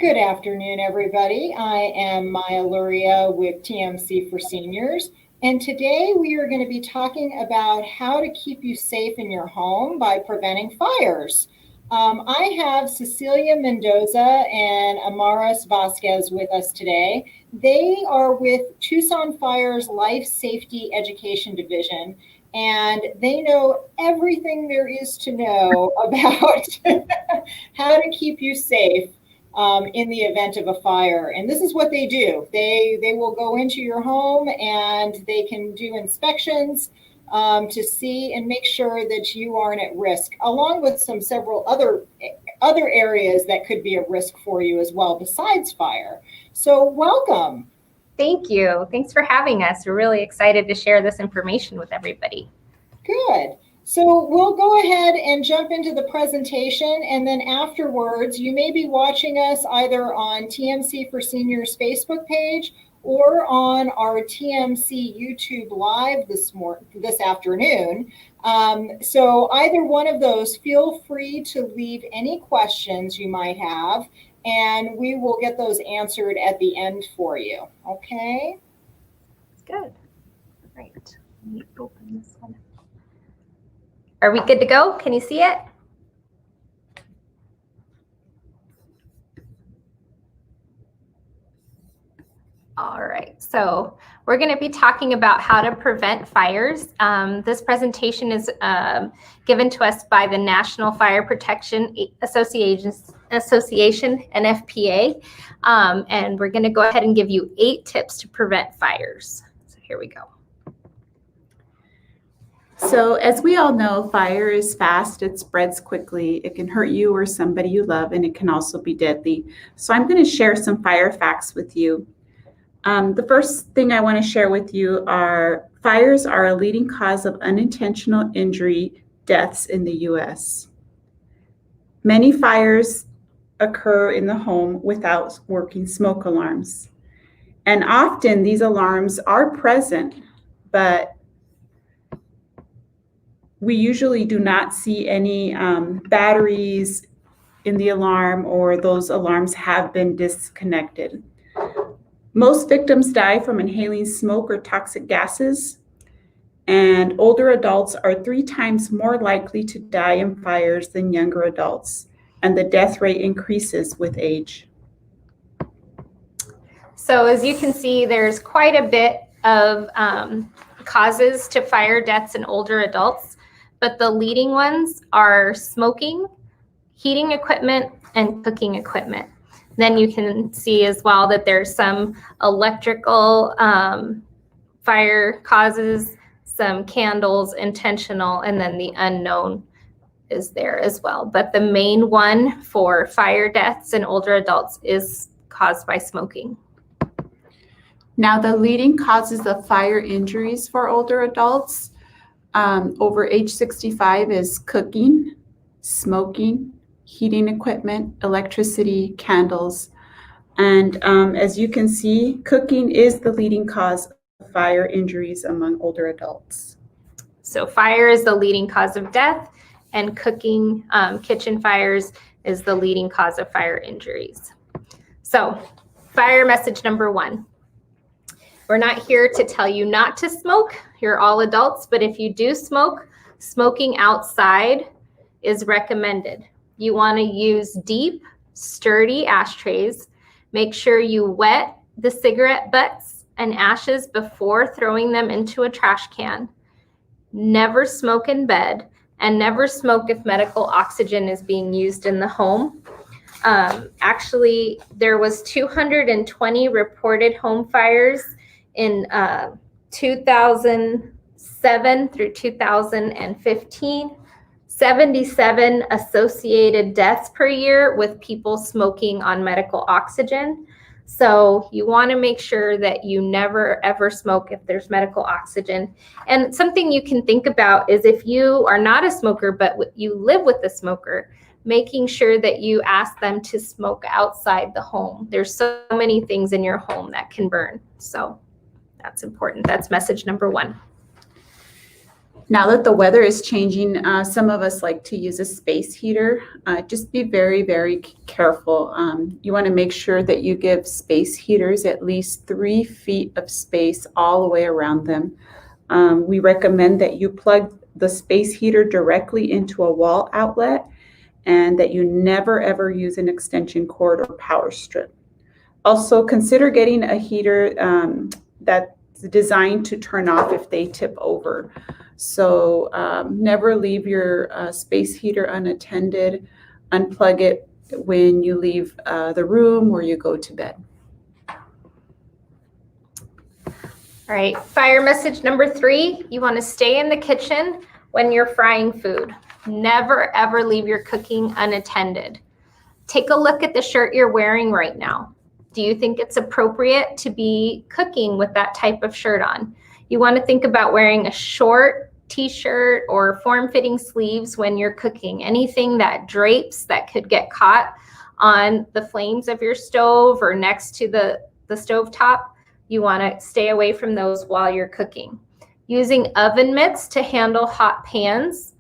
Good afternoon, everybody. I am Maya Luria with TMC for Seniors, and today we are going to be talking about how to keep you safe in your home by preventing fires. I have Cecilia Mendoza and Amaris Vasquez with us today. They are with Tucson Fire's Life Safety Education Division, and they know everything there is to know about how to keep you safe in the event of a fire. And this is what they do. They will go into your home and they can do inspections to see and make sure that you aren't at risk, along with several other areas that could be a risk for you as well besides fire. So welcome. Thank you. Thanks for having us. We're really excited to share this information with everybody. Good. So we'll go ahead and jump into the presentation, and then afterwards, you may be watching us either on TMC for Seniors Facebook page or on our TMC YouTube Live this afternoon. So either one of those, feel free to leave any questions you might have, and we will get those answered at the end for you. Okay? Good. All right. Let me open this one. Are we good to go? Can you see it? All right, so we're going to be talking about how to prevent fires. This presentation is given to us by the National Fire Protection Association, NFPA, and we're going to go ahead and give you 8 tips to prevent fires. So here we go. So as we all know, fire is fast, it spreads quickly, it can hurt you or somebody you love, and it can also be deadly. So I'm going to share some fire facts with you. The first thing I want to share with you are fires are a leading cause of unintentional injury deaths in the U.S. Many fires occur in the home without working smoke alarms. And often these alarms are present, but we usually do not see any batteries in the alarm, or those alarms have been disconnected. Most victims die from inhaling smoke or toxic gases, and older adults are 3 times more likely to die in fires than younger adults, and the death rate increases with age. So as you can see, there's quite a bit of causes to fire deaths in older adults, but the leading ones are smoking, heating equipment, and cooking equipment. Then you can see as well that there's some electrical fire causes, some candles, intentional, and then the unknown is there as well. But the main one for fire deaths in older adults is caused by smoking. Now, the leading causes of fire injuries for older adults over age 65 is cooking, smoking, heating equipment, electricity, candles. And as you can see, cooking is the leading cause of fire injuries among older adults. So fire is the leading cause of death, and cooking, kitchen fires, is the leading cause of fire injuries. So fire message number 1. We're not here to tell you not to smoke. You're all adults, but if you do smoke, smoking outside is recommended. You want to use deep, sturdy ashtrays. Make sure you wet the cigarette butts and ashes before throwing them into a trash can. Never smoke in bed, and never smoke if medical oxygen is being used in the home. Actually, there was 220 reported home fires in 2007 through 2015. 77 associated deaths per year with people smoking on medical oxygen. So you want to make sure that you never ever smoke if there's medical oxygen. And something you can think about is if you are not a smoker, but you live with a smoker, making sure that you ask them to smoke outside the home. There's so many things in your home that can burn. So that's important. That's message number 1. Now that the weather is changing, some of us like to use a space heater. Just be very, very careful. You want to make sure that you give space heaters at least 3 feet of space all the way around them. We recommend that you plug the space heater directly into a wall outlet and that you never ever use an extension cord or power strip. Also, consider getting a heater that's designed to turn off if they tip over. So never leave your space heater unattended. Unplug it when you leave the room or you go to bed. All right, fire message number 3, you want to stay in the kitchen when you're frying food. Never ever leave your cooking unattended. Take a look at the shirt you're wearing right now. Do you think it's appropriate to be cooking with that type of shirt on? You want to think about wearing a short t-shirt or form-fitting sleeves when you're cooking. Anything that drapes that could get caught on the flames of your stove or next to the stove top, you want to stay away from those while you're cooking. Using oven mitts to handle hot pans,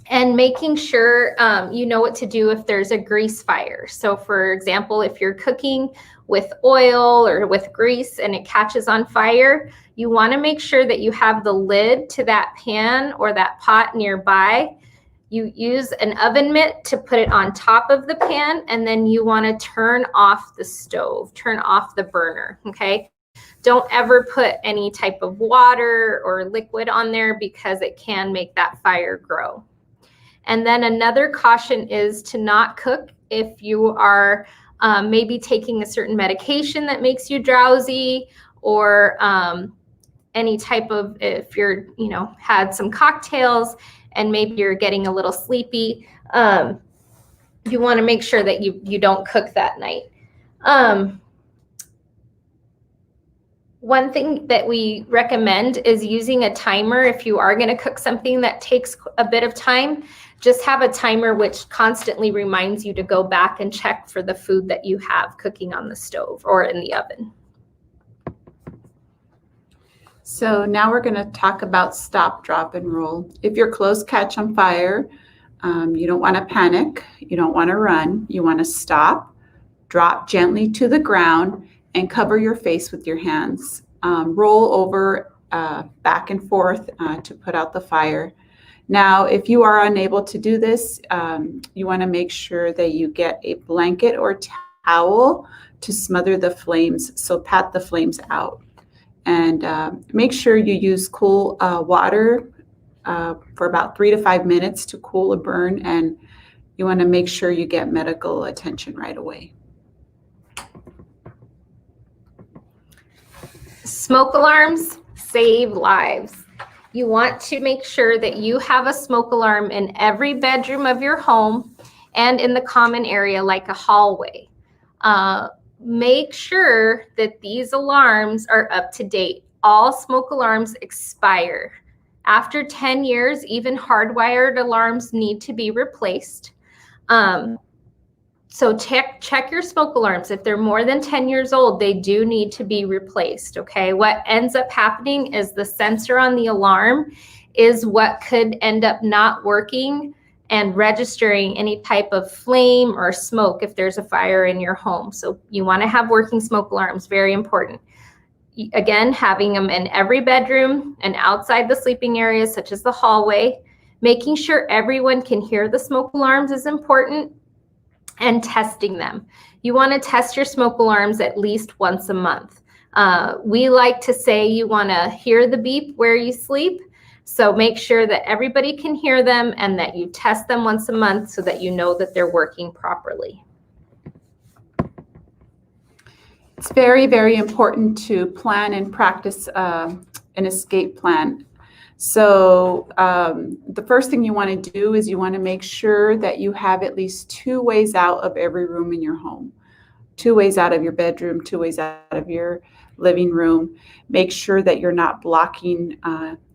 and making sure you know what to do if there's a grease fire. So for example, if you're cooking with oil or with grease and it catches on fire, you want to make sure that you have the lid to that pan or that pot nearby. You use an oven mitt to put it on top of the pan, and then you want to turn off the stove, turn off the burner, okay? Don't ever put any type of water or liquid on there because it can make that fire grow. And then another caution is to not cook if you are maybe taking a certain medication that makes you drowsy, or any type of, if you're, had some cocktails and maybe you're getting a little sleepy, you want to make sure that you don't cook that night. One thing that we recommend is using a timer. If you are going to cook something that takes a bit of time, just have a timer which constantly reminds you to go back and check for the food that you have cooking on the stove or in the oven. So now we're going to talk about stop, drop, and roll. If your clothes catch on fire, you don't want to panic. You don't want to run. You want to stop, drop gently to the ground, and cover your face with your hands. Roll over back and forth to put out the fire. Now, if you are unable to do this, you want to make sure that you get a blanket or towel to smother the flames, so pat the flames out. And make sure you use cool water for about 3 to 5 minutes to cool a burn, and you want to make sure you get medical attention right away. Smoke alarms save lives. You want to make sure that you have a smoke alarm in every bedroom of your home and in the common area like a hallway. Make sure that these alarms are up to date. All smoke alarms expire. After 10 years, even hardwired alarms need to be replaced. So check your smoke alarms. If they're more than 10 years old, they do need to be replaced, okay? What ends up happening is the sensor on the alarm is what could end up not working and registering any type of flame or smoke if there's a fire in your home. So you want to have working smoke alarms, very important. Again, having them in every bedroom and outside the sleeping areas, such as the hallway. Making sure everyone can hear the smoke alarms is important, and testing them. You want to test your smoke alarms at least once a month. We like to say you want to hear the beep where you sleep. So make sure that everybody can hear them and that you test them once a month so that you know that they're working properly. It's very, very important to plan and practice an escape plan. So the first thing you want to do is you want to make sure that you have at least 2 ways out of every room in your home. 2 ways out of your bedroom, 2 ways out of your living room. Make sure that you're not blocking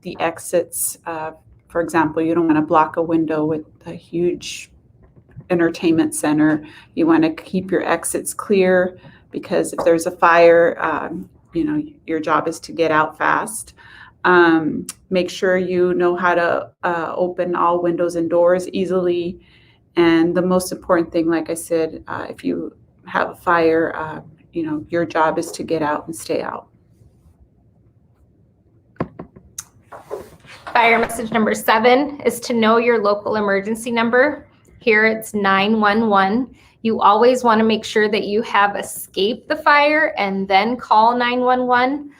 the exits. For example, you don't want to block a window with a huge entertainment center. You want to keep your exits clear, because if there's a fire, your job is to get out fast. Make sure you know how to open all windows and doors easily. And the most important thing, like I said, if you have a fire, your job is to get out and stay out. Fire message number 7 is to know your local emergency number. Here it's 911. You always want to make sure that you have escaped the fire and then call 911.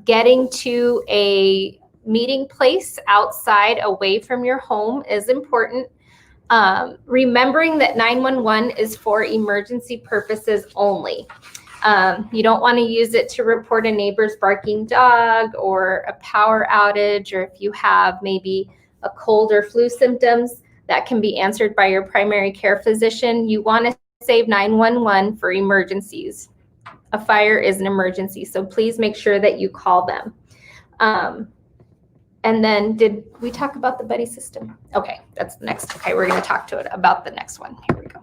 Getting to a meeting place outside away from your home is important. Remembering that 911 is for emergency purposes only. You don't want to use it to report a neighbor's barking dog or a power outage, or if you have maybe a cold or flu symptoms that can be answered by your primary care physician. You want to save 911 for emergencies. A fire is an emergency, so please make sure that you call them. And then did we talk about the buddy system? Okay, that's the next. Okay, we're going to talk to it about the next one. Here we go.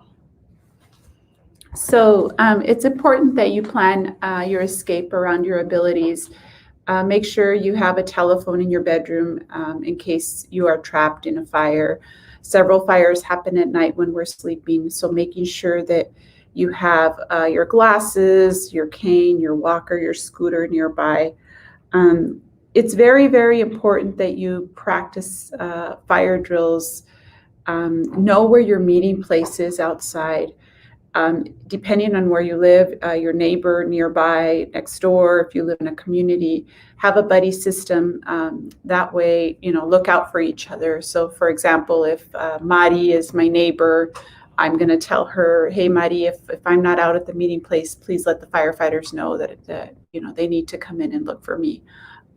So it's important that you plan your escape around your abilities. Make sure you have a telephone in your bedroom in case you are trapped in a fire. Several fires happen at night when we're sleeping, so making sure that you have your glasses, your cane, your walker, your scooter nearby. It's very, very important that you practice fire drills. Know where your meeting place is outside. Depending on where you live, your neighbor nearby, next door, if you live in a community, have a buddy system. That way, look out for each other. So for example, if Mari is my neighbor, I'm going to tell her, hey, Mari, if I'm not out at the meeting place, please let the firefighters know that they need to come in and look for me.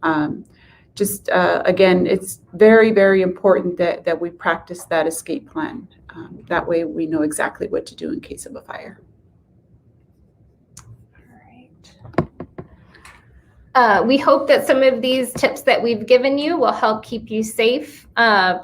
Again, it's very, very important that we practice that escape plan. That way we know exactly what to do in case of a fire. All right. We hope that some of these tips that we've given you will help keep you safe.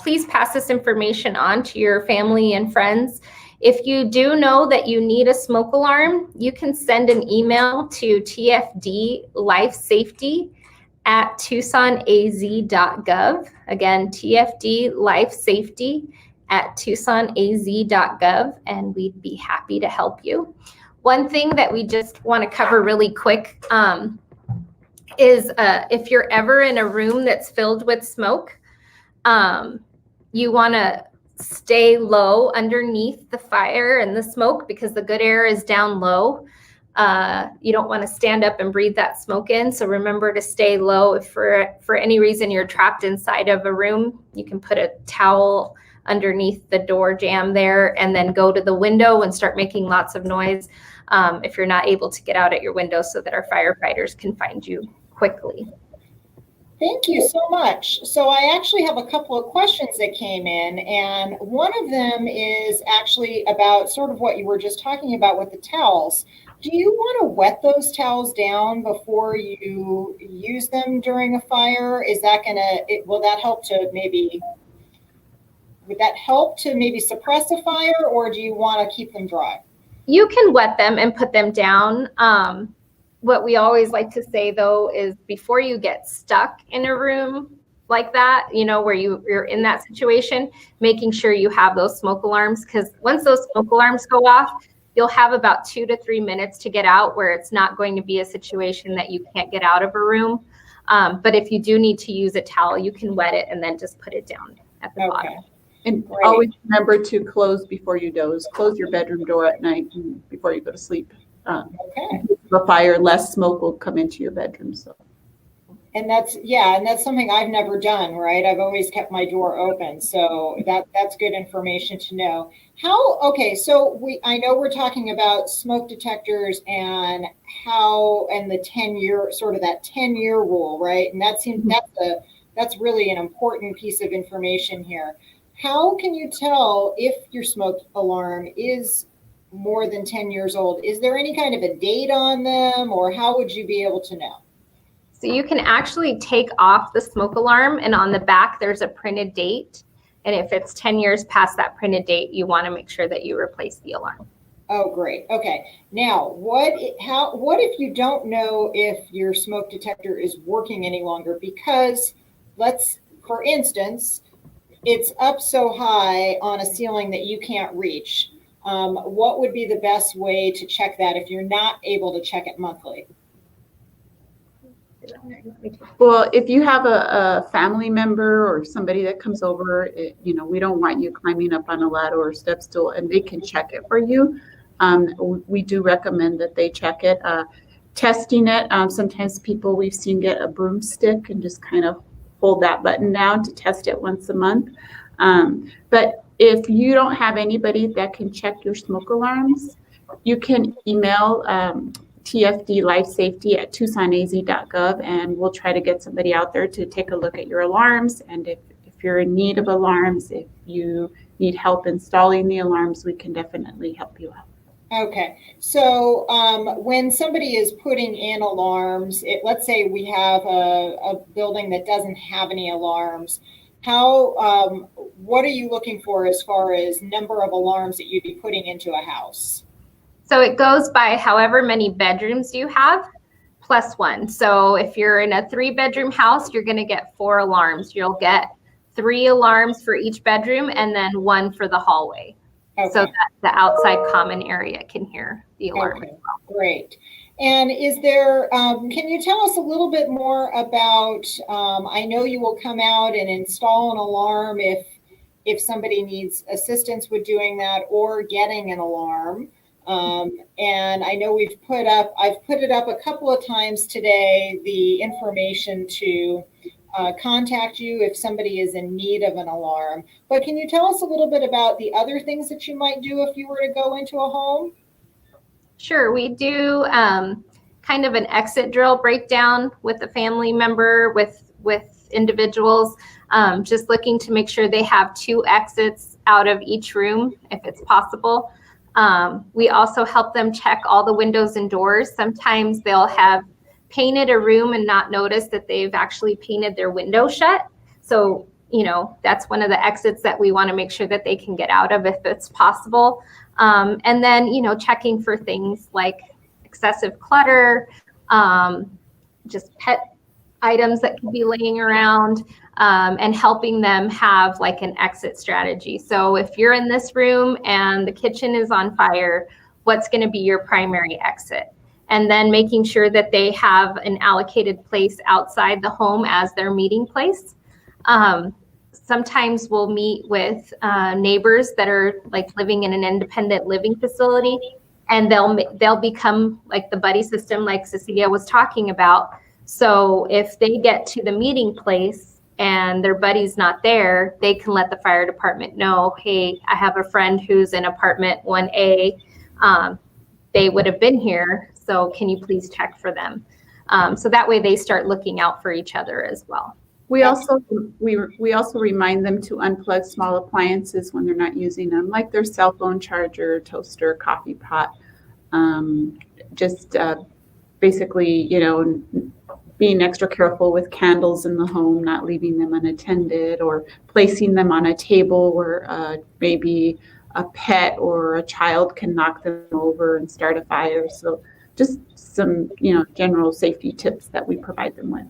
Please pass this information on to your family and friends. If you do know that you need a smoke alarm, you can send an email to tfdlifesafety@tucsonaz.gov. Again, tfdlifesafety@tucsonaz.gov, and we'd be happy to help you. One thing that we just want to cover really quick is if you're ever in a room that's filled with smoke, you want to stay low underneath the fire and the smoke because the good air is down low. You don't want to stand up and breathe that smoke in. So remember to stay low. If for any reason you're trapped inside of a room, you can put a towel underneath the door jamb there and then go to the window and start making lots of noise if you're not able to get out at your window so that our firefighters can find you quickly. Thank you so much. So I actually have a couple of questions that came in, and one of them is actually about sort of what you were just talking about with the towels. Do you want to wet those towels down before you use them during a fire? Is that would that help to maybe suppress a fire, or do you want to keep them dry? You can wet them and put them down. What we always like to say though is before you get stuck in a room like that, where you're in that situation, making sure you have those smoke alarms, because once those smoke alarms go off, you'll have about 2 to 3 minutes to get out where it's not going to be a situation that you can't get out of a room. But if you do need to use a towel, you can wet it and then just put it down at the bottom. And always remember to close before you doze. Close your bedroom door at night before you go to sleep. The fire, less smoke will come into your bedroom. So. And that's something I've never done, right? I've always kept my door open. So that's good information to know. I know we're talking about smoke detectors and the 10-year, sort of that 10-year rule, right? And that's really an important piece of information here. How can you tell if your smoke alarm is more than 10 years old? Is there any kind of a date on them, or how would you be able to know? So you can actually take off the smoke alarm, and on the back there's a printed date. And if it's 10 years past that printed date, you want to make sure that you replace the alarm. Oh, great. Okay. Now, what if you don't know if your smoke detector is working any longer because for instance, it's up so high on a ceiling that you can't reach. What would be the best way to check that if you're not able to check it monthly? Well, if you have a family member or somebody that comes over, we don't want you climbing up on a ladder or step stool, and they can check it for you. We do recommend that they check it. Testing it, sometimes people we've seen get a broomstick and just kind of hold that button down to test it once a month. But if you don't have anybody that can check your smoke alarms, you can email TFD Life Safety at TucsonAZ.gov, and we'll try to get somebody out there to take a look at your alarms. And if you're in need of alarms, if you need help installing the alarms, we can definitely help you out. Okay, so when somebody is putting in alarms, let's say we have a building that doesn't have any alarms, what are you looking for as far as number of alarms that you'd be putting into a house? So it goes by however many bedrooms you have plus one. So if you're in a 3-bedroom house, you're going to get 4 alarms. You'll get 3 alarms for each bedroom and then 1 for the hallway. Okay. So that the outside common area can hear the alarm. Okay, great. And can you tell us a little bit more about, I know you will come out and install an alarm if somebody needs assistance with doing that or getting an alarm. And I know I've put it up a couple of times today, the information to contact you if somebody is in need of an alarm. But can you tell us a little bit about the other things that you might do if you were to go into a home? Sure, we do kind of an exit drill breakdown with a family member, with individuals, just looking to make sure they have 2 exits out of each room if it's possible. We also help them check all the windows and doors. Sometimes they'll have painted a room and not notice that they've actually painted their window shut. So, that's one of the exits that we want to make sure that they can get out of if it's possible. And then, checking for things like excessive clutter, just pet items that can be laying around, and helping them have like an exit strategy. So if you're in this room and the kitchen is on fire, what's going to be your primary exit? And then making sure that they have an allocated place outside the home as their meeting place. Sometimes we'll meet with neighbors that are like living in an independent living facility, and they'll become like the buddy system like Cecilia was talking about. So if they get to the meeting place and their buddy's not there, they can let the fire department know, hey, I have a friend who's in apartment 1A. They would have been here, so can you please check for them? So that way they start looking out for each other as well. We also remind them to unplug small appliances when they're not using them, like their cell phone charger, toaster, coffee pot. Basically, being extra careful with candles in the home, not leaving them unattended, or placing them on a table where maybe a pet or a child can knock them over and start a fire. So just some, general safety tips that we provide them with.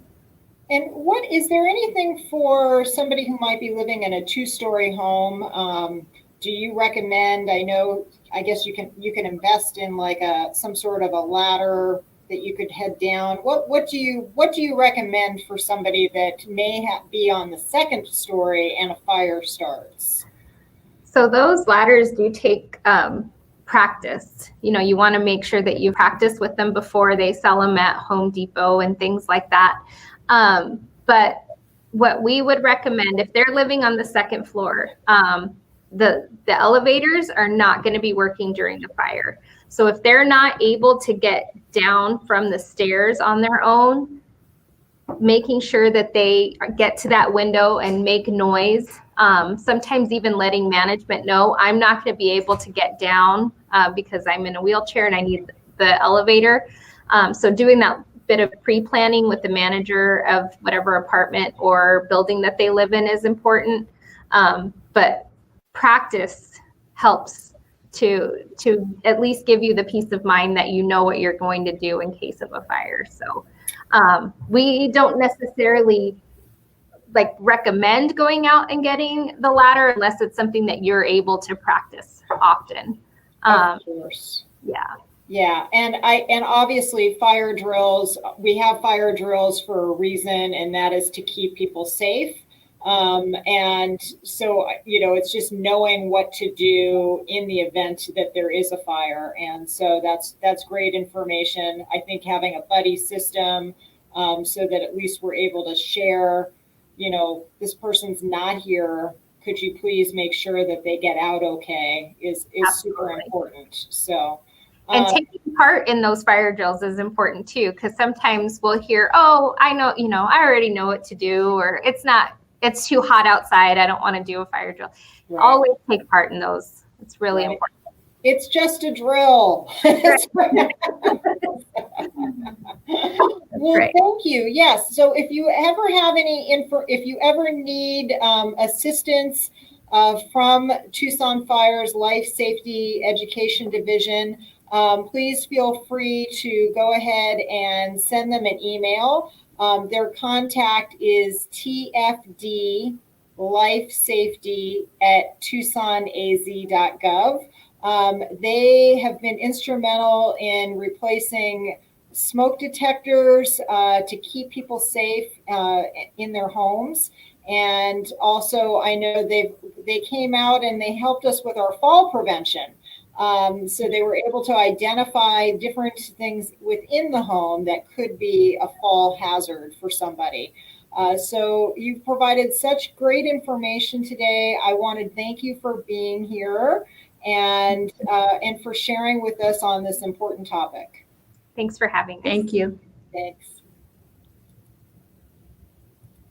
And is there anything for somebody who might be living in a 2-story home? Do you recommend, I guess you can invest in like some sort of a ladder that you could head down. What do you recommend for somebody that may be on the 2nd story and a fire starts? So those ladders do take practice. You want to make sure that you practice with them before they sell them at Home Depot and things like that. But what we would recommend if they're living on the 2nd floor, the elevators are not going to be working during the fire. So if they're not able to get down from the stairs on their own, making sure that they get to that window and make noise. Sometimes even letting management know, I'm not going to be able to get down because I'm in a wheelchair and I need the elevator. So doing that bit of pre-planning with the manager of whatever apartment or building that they live in is important. But practice helps to at least give you the peace of mind that you know what you're going to do in case of a fire. So we don't necessarily like recommend going out and getting the ladder unless it's something that you're able to practice often. Of course. Yeah. Yeah, and obviously fire drills, we have fire drills for a reason, and that is to keep people safe. And so, you know, it's just knowing what to do in the event that there is a fire. And so that's great information. I think having a buddy system, so that at least we're able to share, you know, this person's not here. Could you please make sure that they get out okay is super important. So. And taking part in those fire drills is important too, because sometimes we'll hear, oh, I know, you know, I already know what to do, or it's too hot outside, I don't want to do a fire drill. Right. Always take part in those. It's really important. It's just a drill. Well, thank you. Yes. So if you ever have any if you ever need assistance from Tucson Fire's Life Safety Education Division, please feel free to go ahead and send them an email. Their contact is tfdlifesafety@tucsonaz.gov. They have been instrumental in replacing smoke detectors to keep people safe in their homes. And also, I know they came out and they helped us with our fall prevention. So they were able to identify different things within the home that could be a fall hazard for somebody. So you've provided such great information today. I want to thank you for being here and for sharing with us on this important topic. Thanks for having us. Thank you. Thanks.